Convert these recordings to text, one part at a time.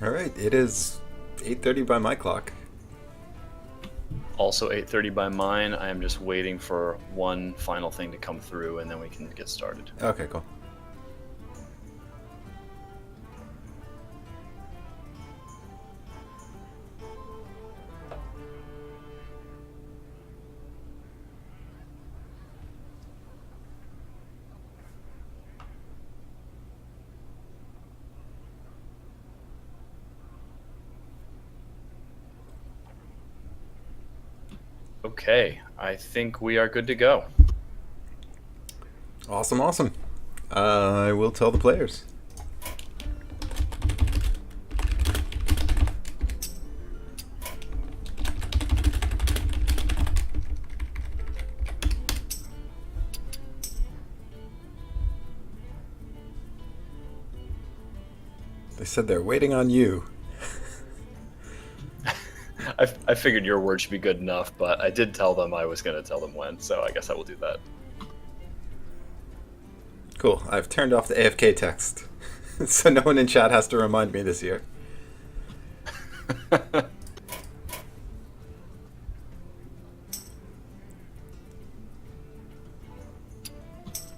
All right, it is 8:30 by my clock. Also 8:30 by mine. I am just waiting for one final thing to come through, and then we can get started. Okay, cool. Okay, I think we are good to go. Awesome. I will tell the players. They said they're waiting on you. I figured your word should be good enough, but I did tell them I was going to tell them when, so I guess I will do that. Cool. I've turned off the AFK text, so no one in chat has to remind me this year.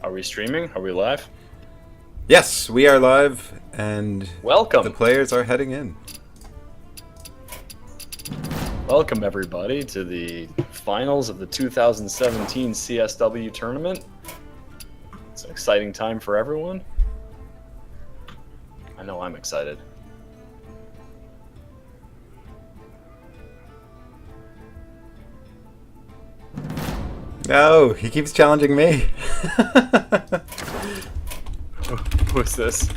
Are we streaming? Are we live? Yes, we are live, and Welcome. the players are heading in. Welcome, everybody, to the finals of the 2017 CSW tournament. It's an exciting time for everyone. I know I'm excited. No, he keeps challenging me. Who's this?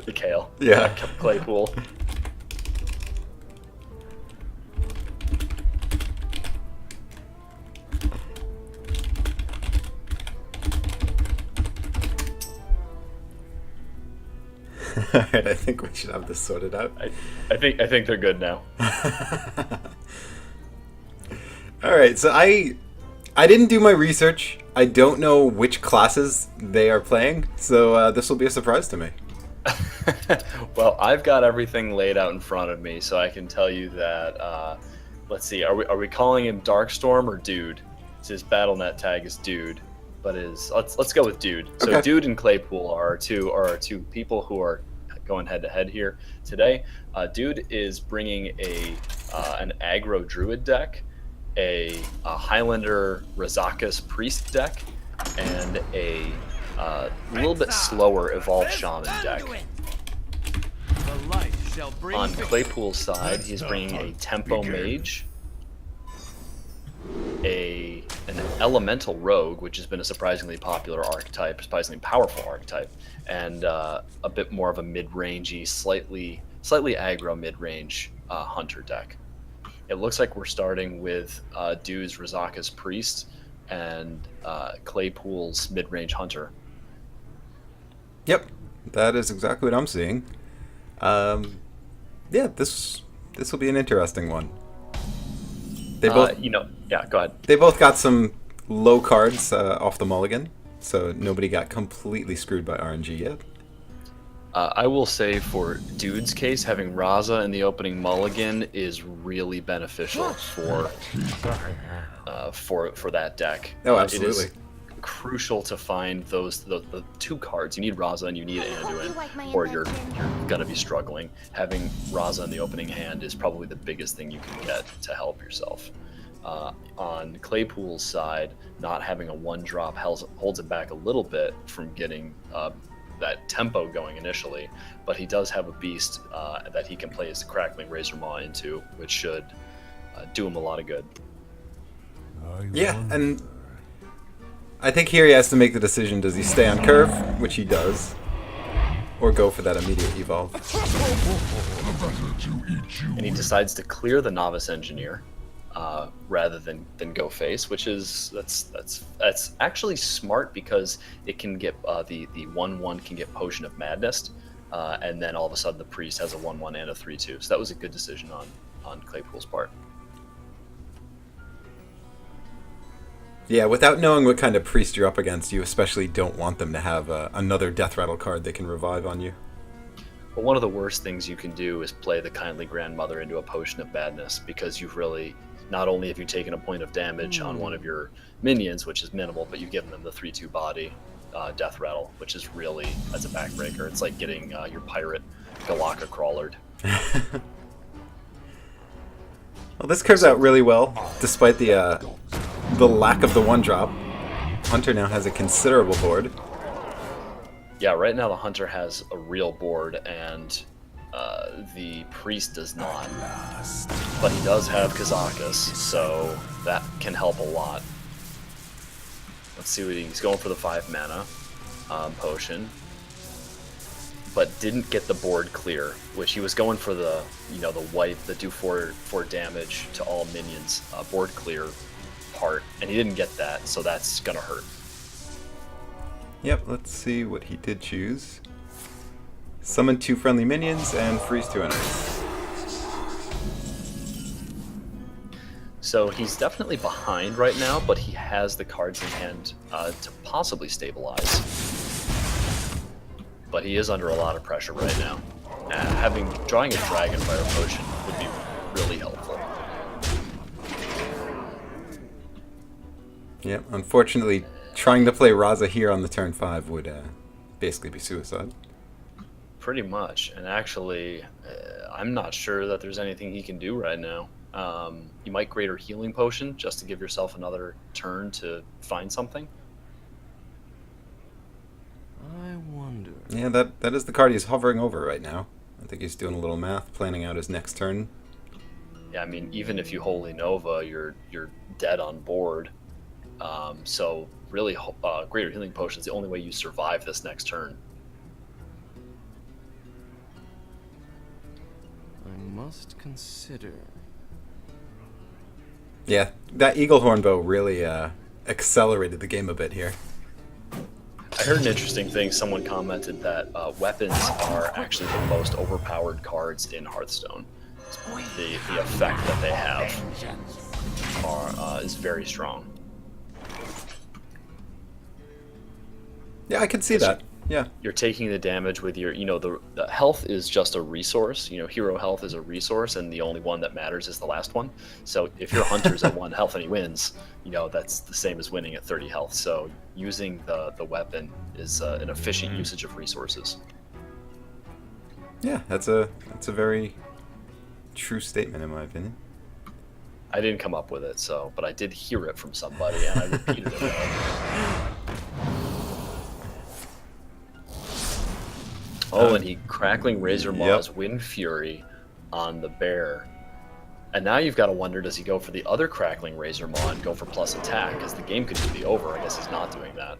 The Kale. Yeah. Claypool. Alright, I think we should have this sorted out. I think they're good now. Alright, so I didn't do my research. I don't know which classes they are playing, so this will be a surprise to me. Well, I've got everything laid out in front of me, so I can tell you that. Let's see, are we calling him Darkstorm or Dude? His BattleNet tag is Dude, but let's go with Dude. So Okay. Dude and Claypool are our two people who are going head to head here today. Dude is bringing an aggro druid deck, a Highlander Razakus priest deck, and a little bit slower evolved shaman deck. On Claypool's side, he's bringing a tempo mage, an elemental rogue, which has been a surprisingly popular archetype, surprisingly powerful archetype, and a bit more of a mid-rangey, slightly aggro mid-range hunter deck. It looks like we're starting with Dude's Razakus priest and Claypool's mid-range hunter. Yep, that is exactly what I'm seeing. Yeah, this will be an interesting one. They both, yeah, go ahead. They both got some low cards off the mulligan, so nobody got completely screwed by RNG yet. I will say for Dude's case, having Raza in the opening mulligan is really beneficial for that deck. Oh, absolutely. It is crucial to find the two cards. You need Raza and you need Anduin, or you're going to be struggling. Having Raza in the opening hand is probably the biggest thing you can get to help yourself. On Claypool's side, not having a one-drop holds it back a little bit from getting that tempo going initially, but he does have a beast that he can play as the Crackling Razor Maw into, which should do him a lot of good. Yeah, and I think here he has to make the decision, does he stay on curve, which he does, or go for that immediate evolve. And he decides to clear the Novice Engineer rather than go face, which is that's actually smart, because it can get the 1/1 can get Potion of Madness, and then all of a sudden the priest has a 1/1 and a 3/2. So that was a good decision on Claypool's part. Yeah, without knowing what kind of priest you're up against, you especially don't want them to have another Death Rattle card they can revive on you. But one of the worst things you can do is play the Kindly Grandmother into a Potion of Madness, because you've really, not only have you taken a point of damage on one of your minions, which is minimal, but you've given them the 3/2 body Death Rattle, which is really, that's a backbreaker. It's like getting your pirate Galaka crawlered. Well, this curves out really well, despite the lack of the 1-drop. Hunter now has a considerable board. Yeah, right now the Hunter has a real board, and the Priest does not. But he does have Kazakus, so that can help a lot. Let's see what he's going for, the 5 mana potion, but didn't get the board clear, which he was going for the, the white, the do 4 damage to all minions, board clear part, and he didn't get that, so that's gonna hurt. Yep, let's see what he did choose. Summon 2 friendly minions and freeze 2 enemies. So he's definitely behind right now, but he has the cards in hand to possibly stabilize. But he is under a lot of pressure right now. Drawing a Dragonfire potion would be really helpful. Yep, unfortunately, trying to play Raza here on the turn 5 would basically be suicide. Pretty much, and actually, I'm not sure that there's anything he can do right now. You might Greater Healing Potion just to give yourself another turn to find something. I wonder. Yeah, that is the card he's hovering over right now. I think he's doing a little math, planning out his next turn. Yeah, I mean, even if you Holy Nova, you're dead on board. So really, Greater Healing Potion is the only way you survive this next turn. I must consider. Yeah, that Eagle Horn Bow really accelerated the game a bit here. I heard an interesting thing. Someone commented that weapons are actually the most overpowered cards in Hearthstone. The effect that they have is very strong. Yeah, I can see that. Yeah. You're taking the damage with your, the health is just a resource. Hero health is a resource, and the only one that matters is the last one. So if your Hunter's at 1 health and he wins, that's the same as winning at 30 health. So using the weapon is an efficient usage of resources. Yeah, that's a very true statement in my opinion. I didn't come up with it, but I did hear it from somebody, and I repeated it. Oh, and he Crackling Razor Maws, Wind Fury on the bear. And now you've got to wonder, does he go for the other Crackling Razor Maw and go for plus attack? Because the game could just be over. I guess he's not doing that.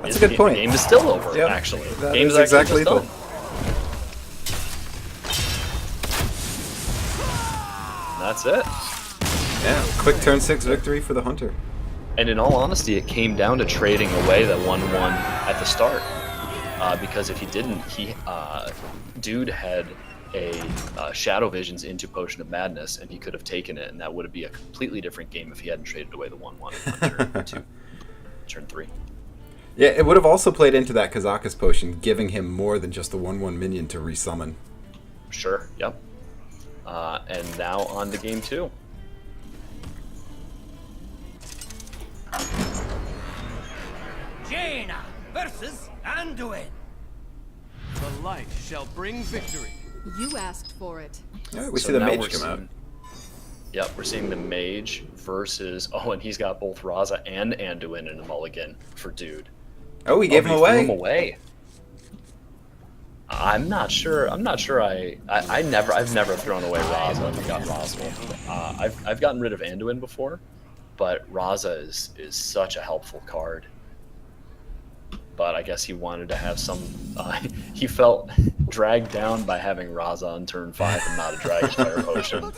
That's a good point. The game is still over, actually. That Game's is exactly done. And that's it. Yeah, quick turn 6 victory for the Hunter. And in all honesty, it came down to trading away that 1/1 at the start. Because if he didn't, dude had a Shadow Visions into Potion of Madness, and he could have taken it, and that would be a completely different game if he hadn't traded away the 1/1 on turn 3. Yeah, it would have also played into that Kazakus potion, giving him more than just the 1/1 minion to resummon. Sure, yep. And now on to game 2. Jaina versus Anduin. The light shall bring victory. You asked for it. Yeah, we see the now mage we're come out. Yep, we're seeing the mage versus... Oh, and he's got both Raza and Anduin in the mulligan for dude. Oh, he gave him away. Threw him away. I'm not sure. I've never thrown away Raza and got Raza. I've gotten rid of Anduin before, but Raza is such a helpful card. But I guess he wanted to have some... he felt dragged down by having Raza on turn 5 and not a Dragonfire potion.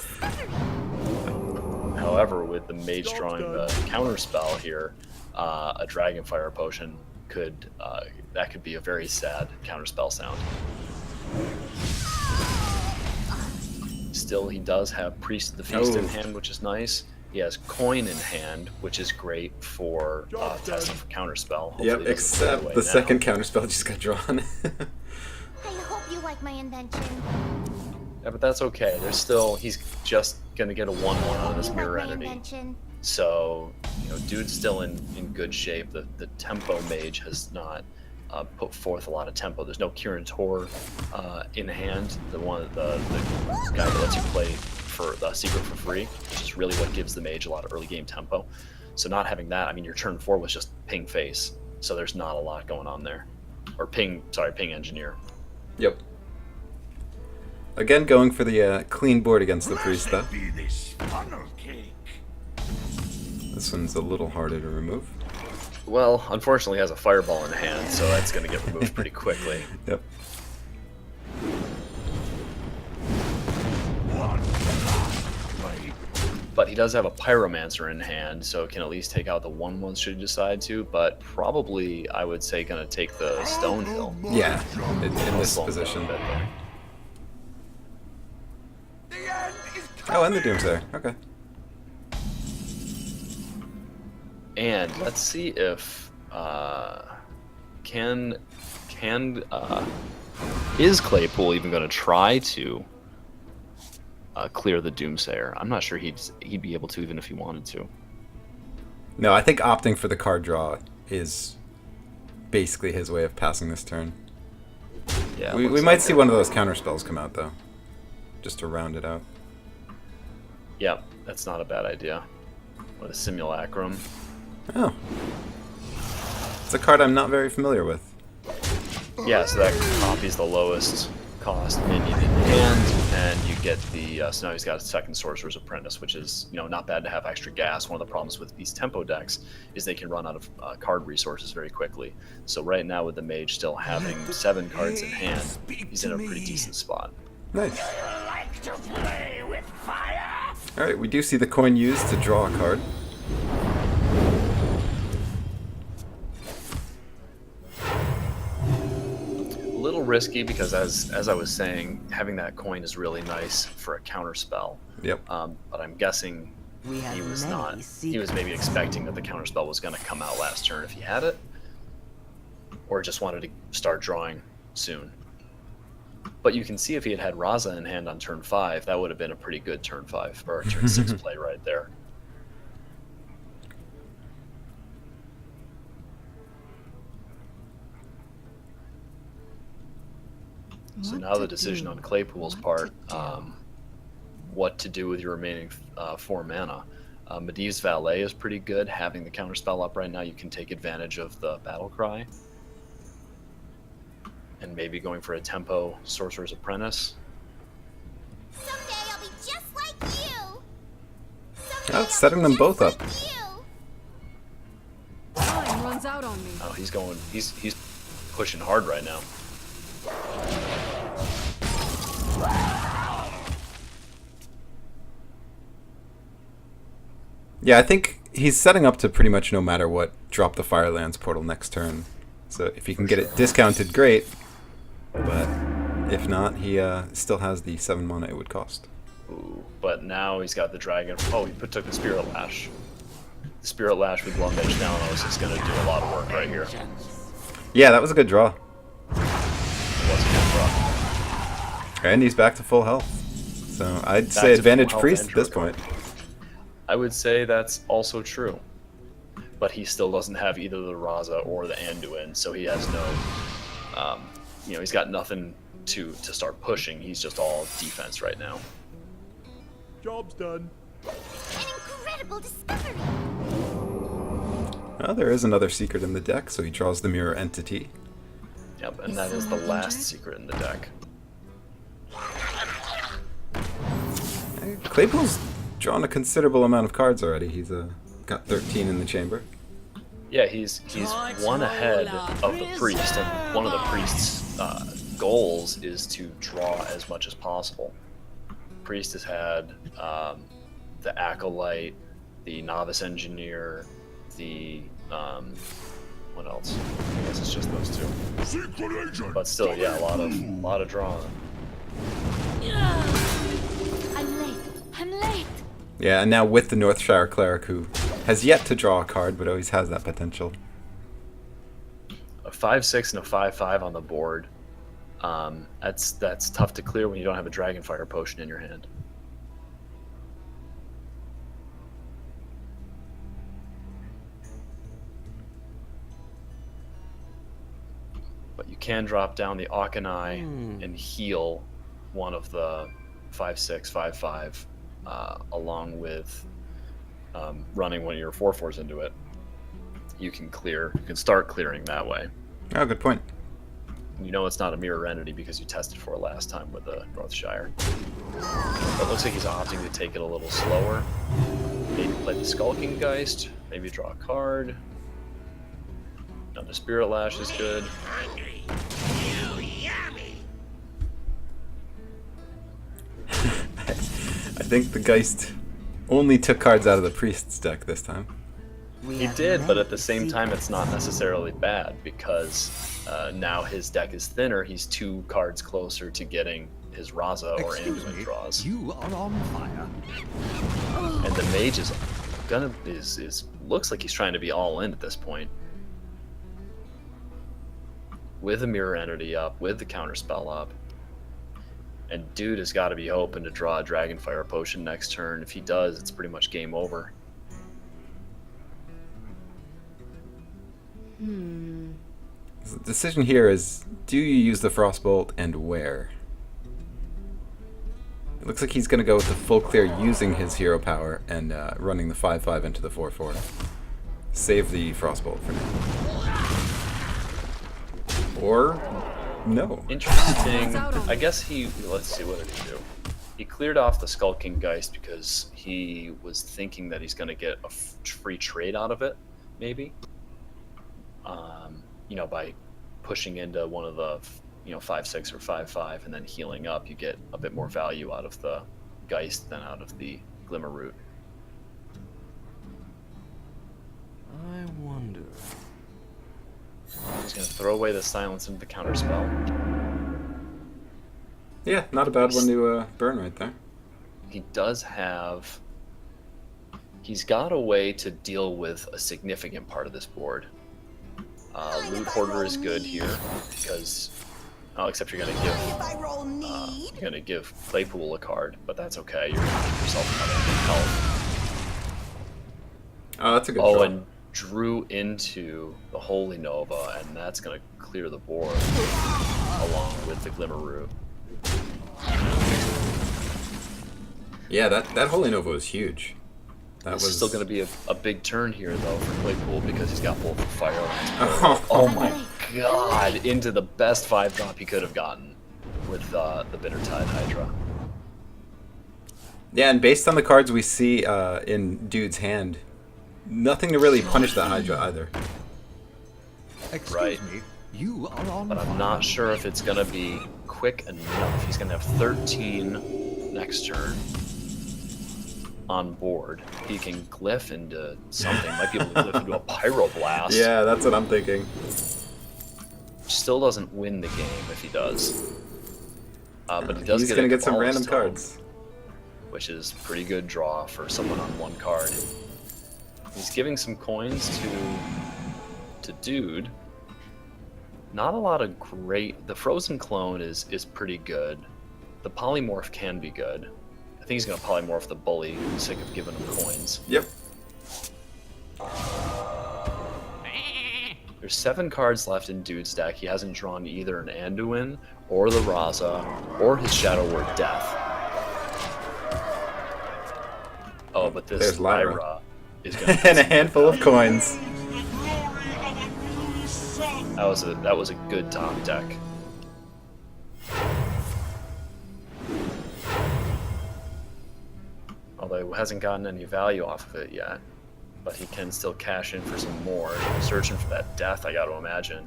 However, with the mage drawing the counterspell here, a Dragonfire potion could be a very sad counterspell sound. Still, he does have Priest of the Feast in hand, which is nice. He has Coin in hand, which is great for testing for Counterspell. Hopefully Yep, he doesn't throw it except away the now. second counterspell just got drawn. I hope you like my invention. Yeah, but that's okay. There's still, he's just gonna get a 1/1 out of this You mirror like my entity. invention. So, you know, dude's still in good shape. The tempo mage has not put forth a lot of tempo. There's no Kirin Tor in hand. The guy that lets you play for the secret for free, which is really what gives the mage a lot of early game tempo. So not having that, I mean, your turn 4 was just ping face. So there's not a lot going on there. Or ping engineer. Yep. Again, going for the clean board against the priest, though. Be this funnel cake. This one's a little harder to remove. Well, unfortunately, he has a fireball in hand, so that's going to get removed pretty quickly. Yep. But he does have a pyromancer in hand, so can at least take out the 1/1 should he decide to. But probably, I would say, going to take the stone hill. Yeah, in this Slow him down position. a bit there. The end is Oh, and the Doomsayer. Okay. And let's see if is Claypool even going to try to clear the Doomsayer? I'm not sure he'd be able to, even if he wanted to. No, I think opting for the card draw is basically his way of passing this turn. Yeah, We looks might like see it. one of those counter spells come out, though. Just to round it out. Yeah, that's not a bad idea. With a simulacrum. Oh. It's a card I'm not very familiar with. Yeah, so that copies the lowest cost minion in hand, and you get the so now he's got a second Sorcerer's Apprentice, which is, you know, not bad to have extra gas. One of the problems with these tempo decks is they can run out of card resources very quickly. So right now, with the mage still having 7 cards in hand, he's in a pretty decent spot. Nice. like to play with fire. Alright, we do see the coin used to draw a card. A little risky because, as I was saying, having that coin is really nice for a counter spell. Yep. But I'm guessing he was not. He was maybe expecting that the counter spell was going to come out last turn if he had it, or just wanted to start drawing soon. But you can see if he had Raza in hand on turn 5, that would have been a pretty good turn 5 or turn 6 play right there. So now the decision on Claypool's part, what to do with your remaining 4 mana. Medivh's Valet is pretty good. Having the counterspell up right now, you can take advantage of the Battle Cry. And maybe going for a tempo Sorcerer's Apprentice. Someday I'll be just like you. Someday Oh, it's I'll setting be them just both like up. you. Time runs out on me. Oh, he's pushing hard right now. Yeah, I think he's setting up to pretty much no matter what, drop the Firelands portal next turn. So if he can get it discounted, great. But if not, he still has the 7 mana it would cost. Ooh, but now he's got the dragon. Oh, he took the Spirit Lash. The Spirit Lash with Lung Edge Downloads is going to do a lot of work right here. It Yeah, that was a good draw. was a good draw. And he's back to full health. So I'd Back say to advantage full health priest and at this draw point. card. I would say that's also true. But he still doesn't have either the Raza or the Anduin, so he has no, he's got nothing to start pushing. He's just all defense right now. Job's done. An incredible discovery. Well, there is another secret in the deck, so he draws the mirror entity. Yep, and that is the last secret in the deck. Claypool's drawn a considerable amount of cards already. He's got 13 in the chamber. Yeah, he's one ahead of the priest, and one of the priest's goals is to draw as much as possible. Priest has had the Acolyte, the Novice Engineer, the what else? I guess it's just those 2. Secret agent. But still, yeah, a lot of drawing. I'm late. I'm late. Yeah, and now with the Northshire Cleric, who has yet to draw a card, but always has that potential. A 5/6 and a 5/5 on the board. That's tough to clear when you don't have a Dragonfire Potion in your hand. But you can drop down the Auchenai and heal one of the 5/6, 5/5, along with running one of your 4/4s into it. You can start clearing that way. Oh, good point. You know it's not a mirror entity because you tested for it last time with the Northshire. But it looks like he's opting to take it a little slower. Maybe play the Skulking Geist, maybe draw a card. Now the Spirit Lash is good. Hungry. Yummy. I think the Geist only took cards out of the Priest's deck this time. He did, but at the same time it's not necessarily bad because now his deck is thinner. He's 2 cards closer to getting his Raza or Anduin draws. You are on fire. And the Mage is looks like he's trying to be all in at this point. With a Mirror Entity up, with the Counterspell up. And dude has got to be hoping to draw a Dragonfire Potion next turn. If he does, it's pretty much game over. The decision here is, do you use the Frostbolt and where? It looks like he's going to go with the full clear using his hero power and running the 5/5 into the 4/4. Save the Frostbolt for now. Or no. Interesting. I guess let's see, what did he do? He cleared off the Skulking Geist because he was thinking that he's going to get a free trade out of it, maybe. By pushing into one of the 5/6 or 5/5 and then healing up, you get a bit more value out of the Geist than out of the Glimmer Root. I wonder. He's going to throw away the Silence into the Counterspell. Yeah, not a bad one to burn right there. He does have... He's got a way to deal with a significant part of this board. Loot Hoarder is good here because, except you're gonna give Claypool a card, but that's okay. You're gonna give yourself another health. Oh, that's a good draw. And drew into the Holy Nova, and that's gonna clear the board along with the Glimmer Root. Yeah, that Holy Nova was huge. This is still going to be a big turn here, though, for Claypool because he's got both the Fire Lands. Oh my god! Into the best 5-drop he could have gotten with the Bittertide Hydra. Yeah, and based on the cards we see in Dude's hand, nothing to really punish that Hydra either. Right. Me, you are on But I'm fire. not sure if it's going to be quick enough. He's going to have 13 next turn on board. He can glyph into something. Might be able to glyph into a Pyroblast. Yeah, that's what I'm thinking. Still doesn't win the game if he does. But he does He's get gonna a get some Cabal random Stone, cards. which is pretty good draw for someone on 1 card. He's giving some coins to Dude. Not a lot of great... The Frozen Clone is pretty good. The Polymorph can be good. I think he's going to polymorph the Bully. He's sick of giving him coins. Yep. There's 7 cards left in Dude's deck. He hasn't drawn either an Anduin, or the Raza, or his Shadow Word Death. Oh, but this There's Lyra. Lyra is going to... And a handful of coins. That was a good top deck. Although he hasn't gotten any value off of it yet. But he can still cash in for some more. Searching for that death, I gotta imagine.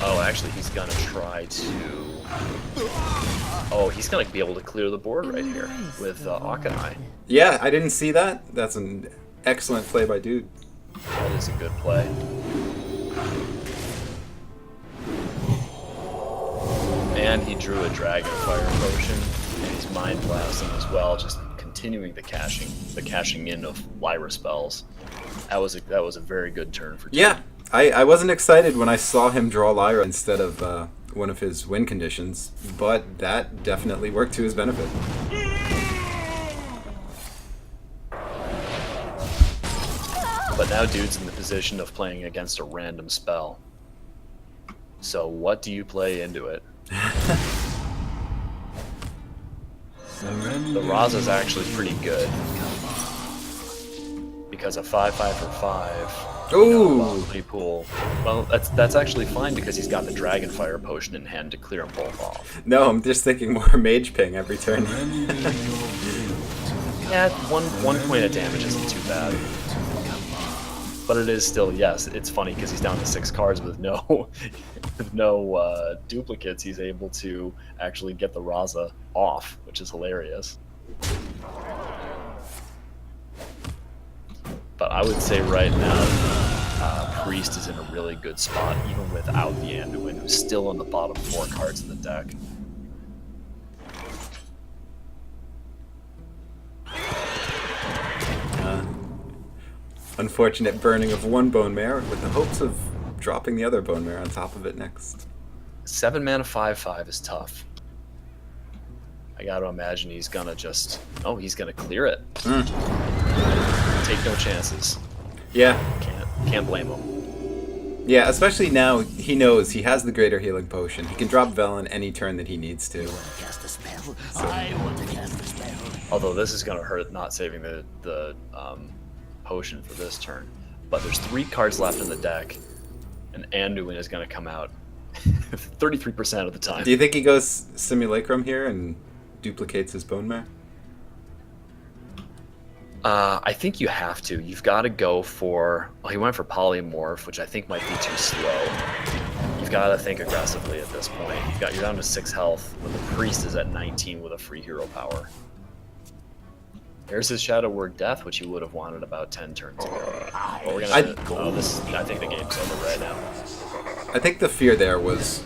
Oh, actually, he's gonna try to... Oh, he's gonna be able to clear the board right here with Auchenai. Yeah, I didn't see that. That's an excellent play by Dude. That is a good play. And he drew a Dragonfire Potion, and he's Mind Blasting as well, just continuing the cashing in of Lyra spells. That was a very good turn for Dude. Yeah, I wasn't excited when I saw him draw Lyra instead of one of his win conditions, but that definitely worked to his benefit. But now Dude's in the position of playing against a random spell. So what do you play into it? The Raza's actually pretty good. Because a 5/5 for 5. Ooh! Claypool. Well, that's actually fine because he's got the Dragonfire potion in hand to clear them both off. No, I'm just thinking more Mage Ping every turn. Yeah, one point of damage isn't too bad. But it is still, yes, it's funny because he's down to 6 cards with no duplicates. He's able to actually get the Raza off, which is hilarious. But I would say right now, Priest is in a really good spot, even without the Anduin, who's still on the bottom 4 cards of the deck. Unfortunate burning of one Bone Mare with the hopes of dropping the other Bone Mare on top of it next. 7 mana 5/5 is tough. I gotta imagine he's gonna just... Oh, he's gonna clear it. Take no chances. Yeah. Can't blame him. Yeah, especially now he knows he has the Greater Healing Potion. He can drop Velen any turn that he needs to. Cast a spell. I want to cast a spell. Although this is gonna hurt not saving the potion for this turn. But there's 3 cards left in the deck, and Anduin is gonna come out 33% of the time. Do you think he goes Simulacrum here and duplicates his Bone Mare? I think you have to. You've got to go for... Well, he went for Polymorph, which I think might be too slow. You've got to think aggressively at this point. You're down to 6 health, when the Priest is at 19 with a free hero power. There's his Shadow Word Death, which you would have wanted about 10 turns ago. Well, we're gonna... I think the game's over right now. I think the fear there was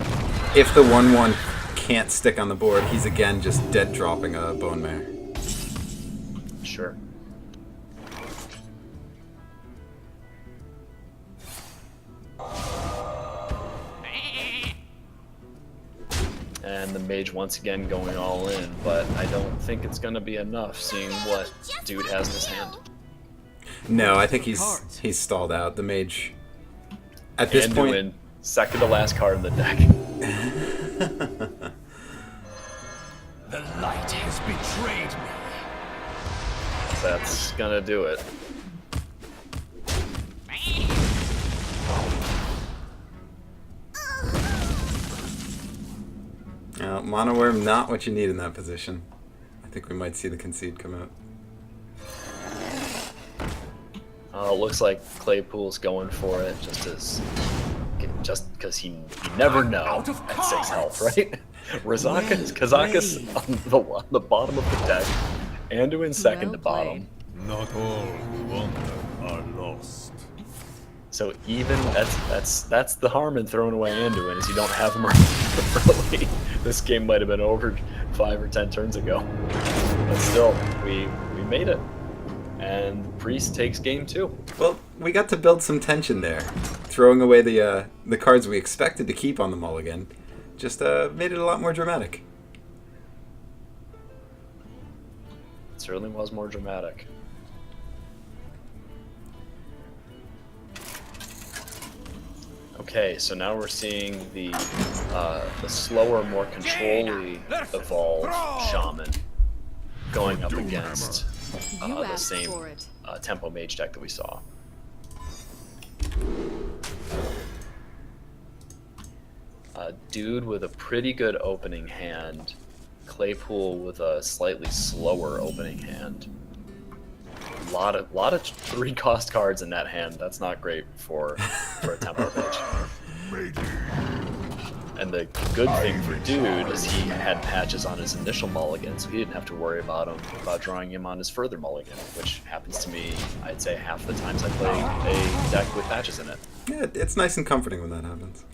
if the 1/1 can't stick on the board, he's again just dead dropping a Bone Mare. Sure. And the Mage once again going all in, but I don't think it's going to be enough seeing what Dude has in his hand. No, I think he's stalled out. The Mage, at this point... Anduin, second to last card in the deck. The light has betrayed me. That's going to do it. Mono Worm, not what you need in that position. I think we might see the concede come out. It looks like Claypool's going for it just because he never know Out of at 6 health, cards. right? Kazakus on the bottom of the deck, Anduin second to bottom. Not all who wander are lost. So even that's the harm in throwing away Anduin is you don't have him early. This game might have been over 5 or 10 turns ago, but still we made it, and Priest takes game 2. Well, we got to build some tension there. Throwing away the cards we expected to keep on the mulligan just made it a lot more dramatic. It certainly was more dramatic. Okay, so now we're seeing the slower, more control-y evolved Shaman going up against You the asked same for it. Tempo Mage deck that we saw. Dude with a pretty good opening hand, Claypool with a slightly slower opening hand. A lot of 3-cost cards in that hand. That's not great for a Tempo Mage. And the good thing for Dude is he had patches on his initial mulligan, so he didn't have to worry about drawing him on his further mulligan, which happens to me, I'd say, half the times I play a deck with patches in it. Yeah, it's nice and comforting when that happens.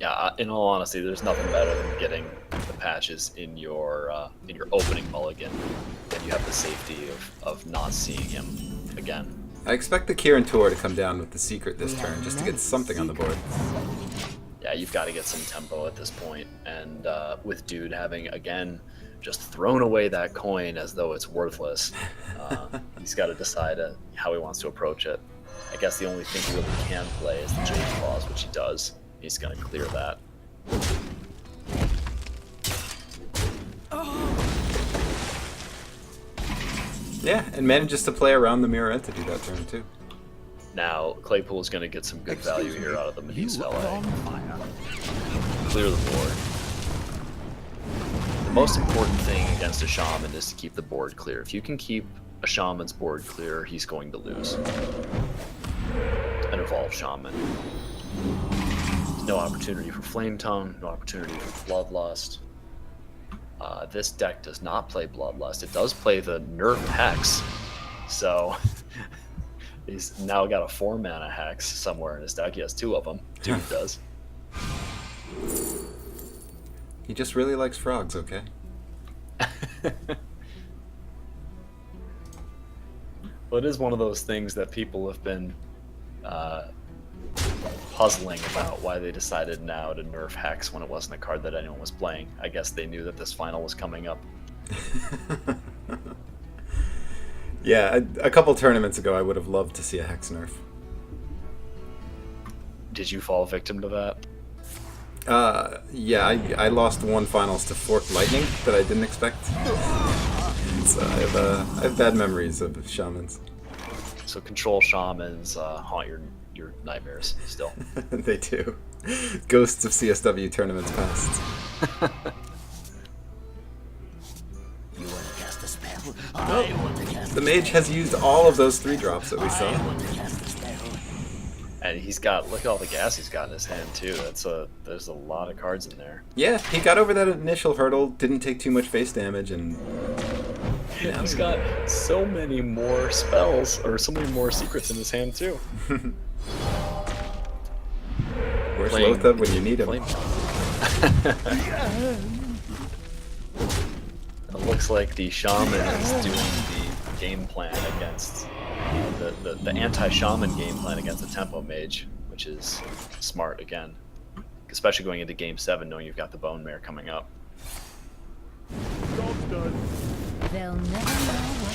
Yeah, in all honesty, there's nothing better than getting the patches in your opening mulligan, and you have the safety of not seeing him again. I expect the Kieran Tor to come down with the secret this turn, just to get something on the board. Yeah, you've got to get some tempo at this point, and with Dude having, again, just thrown away that coin as though it's worthless, he's got to decide how he wants to approach it. I guess the only thing he really can play is the Jade Claws, which he does. He's going to clear that. Yeah, and manages to play around the Mirror Entity that turn, too. Now, Claypool is going to get some good value here out of the You Medivh are LA. on fire. Clear the board. The most important thing against a Shaman is to keep the board clear. If you can keep a Shaman's board clear, he's going to lose. An Evolved Shaman. No opportunity for Flame Tongue, no opportunity for Bloodlust. This deck does not play Bloodlust. It does play the Nerf Hex, so he's now got a 4-mana Hex somewhere in his deck. He has 2 of them. Dude does. He just really likes frogs, okay? Well, it is one of those things that people have been puzzling about why they decided now to nerf Hex when it wasn't a card that anyone was playing. I guess they knew that this final was coming up. Yeah, a couple tournaments ago I would have loved to see a Hex nerf. Did you fall victim to that? Yeah, I lost one finals to Forked Lightning that I didn't expect. So I have bad memories of Shamans. So control Shamans haunt your nightmares still. They do. Ghosts of CSW tournaments past. You want to cast a spell? I want to cast The mage has used all of those 3-drops that we I saw. want to cast a spell. And he's got, look at all the gas he's got in his hand too. There's a lot of cards in there. Yeah, he got over that initial hurdle, didn't take too much face damage, and He's got so many more spells, or so many more secrets in his hand too. where's Playing Lothar when you need him? Flame. It looks like the Shaman is doing the game plan against the anti-Shaman game plan against the Tempo Mage, which is smart again, especially going into Game 7, knowing you've got the Bone Mare coming up. They'll never know what.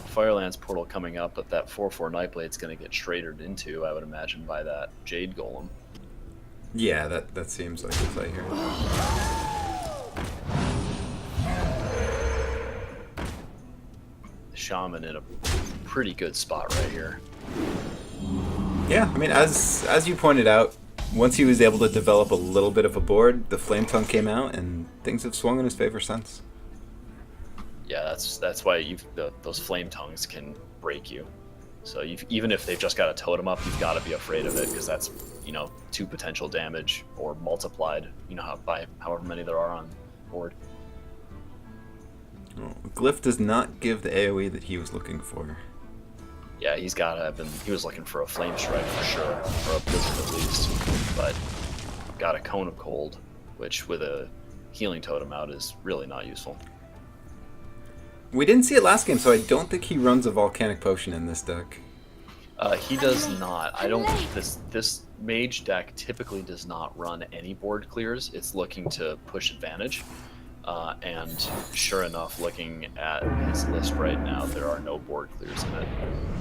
Firelands Portal coming up, but that 4/4 Nightblade's going to get schradered into, I would imagine, by that Jade Golem. Yeah, that seems like the play here. The Shaman in a pretty good spot right here. Yeah, I mean, as you pointed out, once he was able to develop a little bit of a board, the Flame Tongue came out, and things have swung in his favor since. Yeah, that's why those Flame Tongues can break you. So even if they've just got a totem up, you've got to be afraid of it, because that's 2 potential damage, or multiplied, by however many there are on board. Well, Glyph does not give the AoE that he was looking for. Yeah, he's got to have been. He was looking for a Flame Strike for sure, or a Blizzard at least. But got a Cone of Cold, which with a Healing Totem out is really not useful. We didn't see it last game, so I don't think he runs a Volcanic Potion in this deck. He does not. I don't. This mage deck typically does not run any board clears. It's looking to push advantage. And sure enough, looking at his list right now, there are no board clears in it.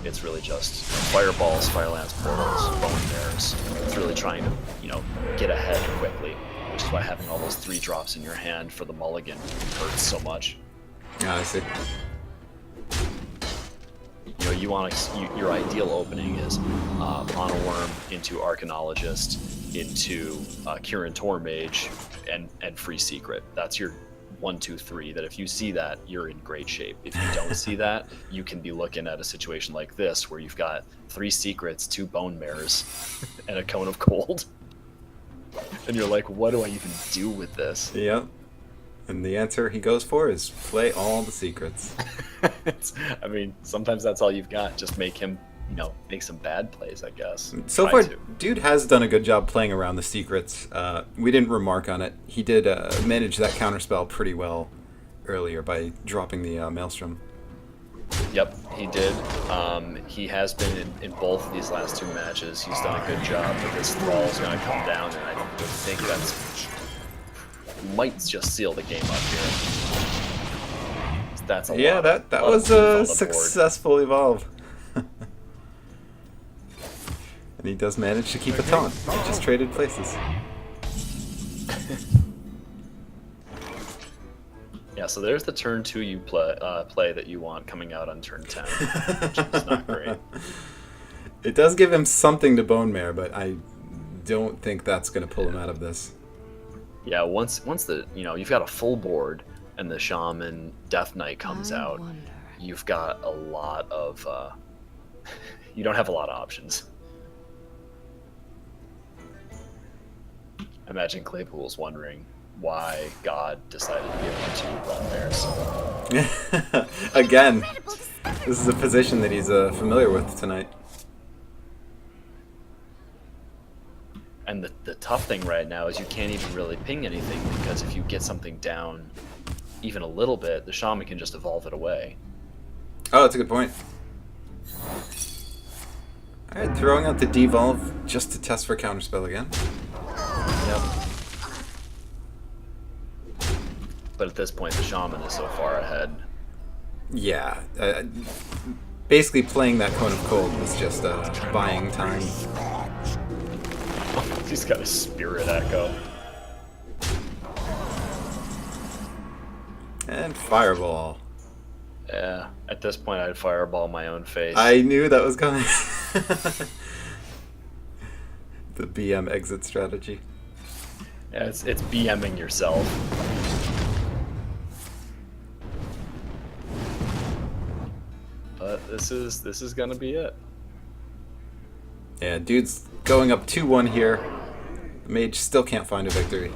It's really just Fireballs, Firelands, Portals, Bone Bears. It's really trying to, get ahead quickly, which is why having all those 3-drops in your hand for the mulligan hurts so much. Ah, I see. You want your ideal opening is Mono Worm into Arcanologist into Kieran Tor Mage and Free Secret. That's your 1, 2, 3. That if you see that, you're in great shape. If you don't see that, you can be looking at a situation like this where you've got 3 secrets, 2 Bone Mares, and a Cone of Cold, and you're like, what do I even do with this? Yep. And the answer he goes for is play all the secrets. I mean, sometimes that's all you've got. Just make him make some bad plays, I guess. So Try far, to. dude has done a good job playing around the secrets. We didn't remark on it. He did manage that counterspell pretty well earlier by dropping the Maelstrom. Yep, he did. He has been in both of these last 2 matches. He's done a good job, but this Thrall's going to come down, and I think that's might just seal the game up here. That's a lot. That lot was of beef on a the board. successful evolve. And he does manage to keep a taunt. He just traded places. Yeah, so there's the turn 2 you play that you want coming out on turn 10, which is not great. It does give him something to bone mare, but I don't think that's going to pull him out of this. Yeah, once the you've got a full board and the Shaman Death Knight comes out, you've got a lot of you don't have a lot of options. I imagine Claypool's wondering why God decided to give him 2 bone mares. Again, this is a position that he's familiar with tonight. And the tough thing right now is you can't even really ping anything, because if you get something down even a little bit, the Shaman can just evolve it away. Oh, that's a good point. Alright, throwing out the devolve just to test for counterspell again. Yep. But at this point, the Shaman is so far ahead. Yeah. Basically playing that Cone of Cold was just buying time. He's got a Spirit Echo. And Fireball. Yeah, at this point I'd Fireball my own face. I knew that was coming. The BM exit strategy. Yeah, it's BMing yourself. But this is gonna be it. Yeah, dude's going up 2-1 here. The mage still can't find a victory.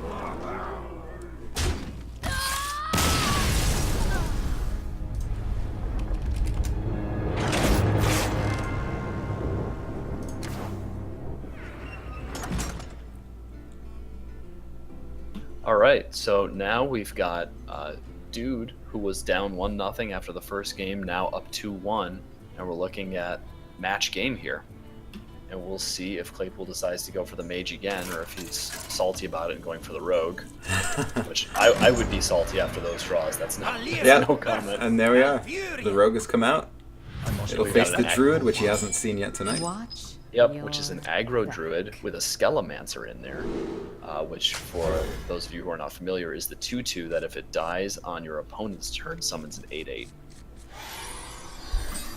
Alright, so now we've got Dude, who was down 1-0 after the first game, now up 2-1, and we're looking at match game here. And we'll see if Claypool decides to go for the mage again, or if he's salty about it and going for the rogue. Which I would be salty after those draws. That's no comment. And there we are. The rogue has come out. It'll We've face got the an druid, which he hasn't seen yet tonight. Watch. Yep, which is an aggro druid with a Skelemancer in there, which for those of you who are not familiar is the 2/2 that if it dies on your opponent's turn summons an 8/8,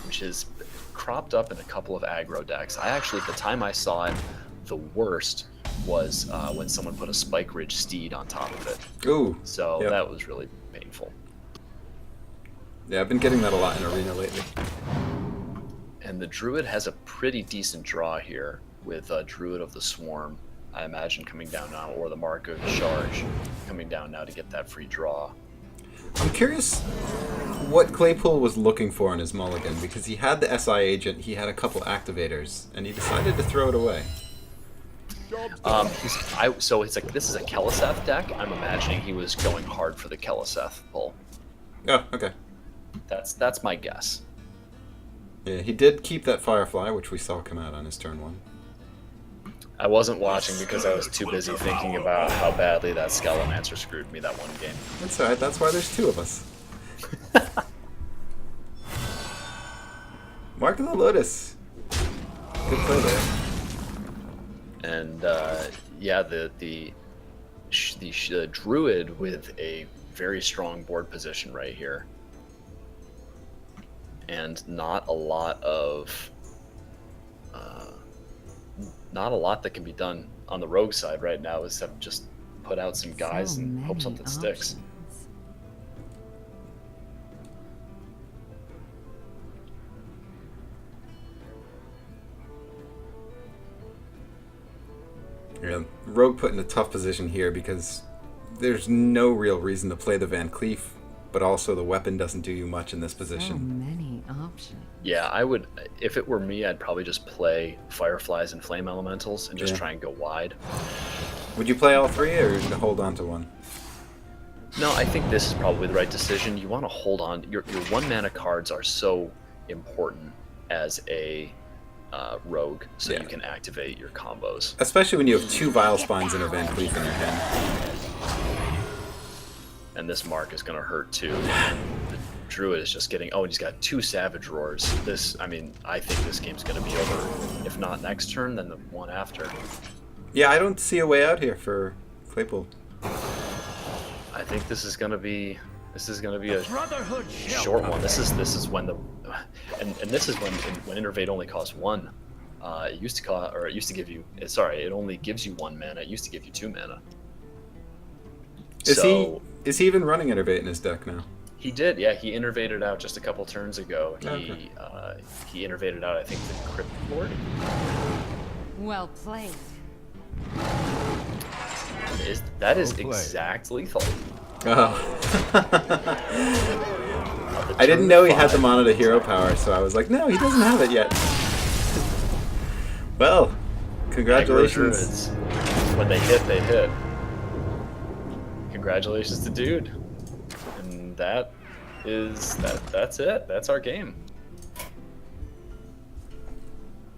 which is cropped up in a couple of aggro decks. I actually, at the time I saw it, the worst was when someone put a Spike Ridge Steed on top of it. Ooh. So yep. that was really painful. Yeah, I've been getting that a lot in Arena lately. And the Druid has a pretty decent draw here with Druid of the Swarm, I imagine, coming down now, or the Mark of Charge coming down now to get that free draw. I'm curious what Claypool was looking for in his mulligan, because he had the SI agent, he had a couple activators, and he decided to throw it away. So it's like, this is a Keleseth deck. I'm imagining he was going hard for the Keleseth pull. Oh, okay. That's my guess. Yeah, he did keep that Firefly, which we saw come out on his turn 1. I wasn't watching because I was too busy thinking about how badly that Skelemancer screwed me that one game. That's alright, that's why there's 2 of us. Mark of the Lotus. Good play there. And yeah, the Druid with a very strong board position right here. And not a lot that can be done on the rogue side right now, except just put out some guys So and hope many something sticks. options. Yeah, Rogue put in a tough position here because there's no real reason to play the Van Cleef but also the weapon doesn't do you much in this So position. many options. Yeah, I would. If it were me, I'd probably just play Fireflies and Flame Elementals and just Yeah. try and go wide. Would you play all three, or hold on to one? No, I think this is probably the right decision. You want to hold on. Your 1 mana cards are so important as a rogue, so Yeah. you can activate your combos. Especially when you have 2 Vile Spines and a Van Cleef in your hand. And this mark is going to hurt too. And the Druid is just getting. Oh, and he's got 2 Savage Roars. This, I mean, I think this game's going to be over. If not next turn, then the one after. Yeah, I don't see a way out here for Claypool. I think this is going to be. This is going to be a Brotherhood shall short one. This is when the, and this is when Innervate only costs 1. It used to cost, or it used to give you. Sorry, it only gives you 1 mana. It used to give you 2 mana. Is he even running Innervate in his deck now? He did, yeah. He innervated out just a couple turns ago. Okay. He innervated out, I think, the Crypt Lord. Well played. That is Well played. exact lethal. Oh. I didn't know he had the Mono to Hero power, so I was like, no, he doesn't have it yet. Well, congratulations. Druids. When they hit, they hit. Congratulations to Dude. And that's it. That's our game.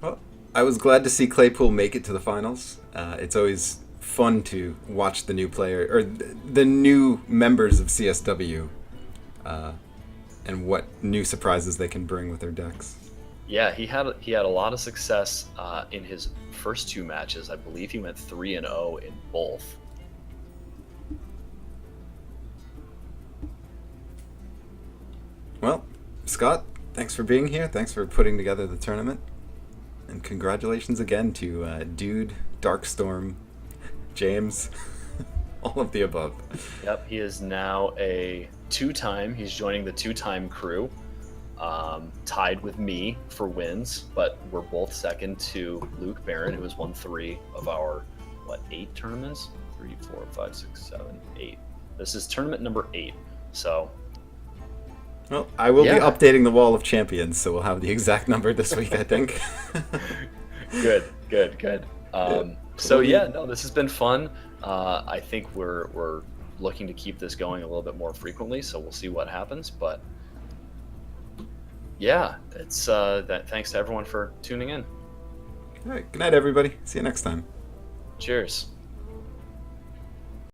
Well, I was glad to see Claypool make it to the finals. It's always fun to watch the new player, or the new members of CSW, and what new surprises they can bring with their decks. Yeah, he had a lot of success in his first 2 matches. I believe he went 3-0 in both. Well, Scott, thanks for being here. Thanks for putting together the tournament. And congratulations again to Dude, Darkstorm, James, all of the above. Yep, he is now a 2-time. He's joining the 2-time crew, tied with me for wins, but we're both second to Luke Barron, who has won 3 of our 8 tournaments? 3, 4, 5, 6, 7, 8. This is tournament number 8. So Well, I will Yeah. be updating the Wall of Champions, so we'll have the exact number this week, I think. good. So yeah, no, this has been fun. I think we're looking to keep this going a little bit more frequently, so we'll see what happens. But yeah, it's thanks to everyone for tuning in. All right, good night, everybody. See you next time. Cheers.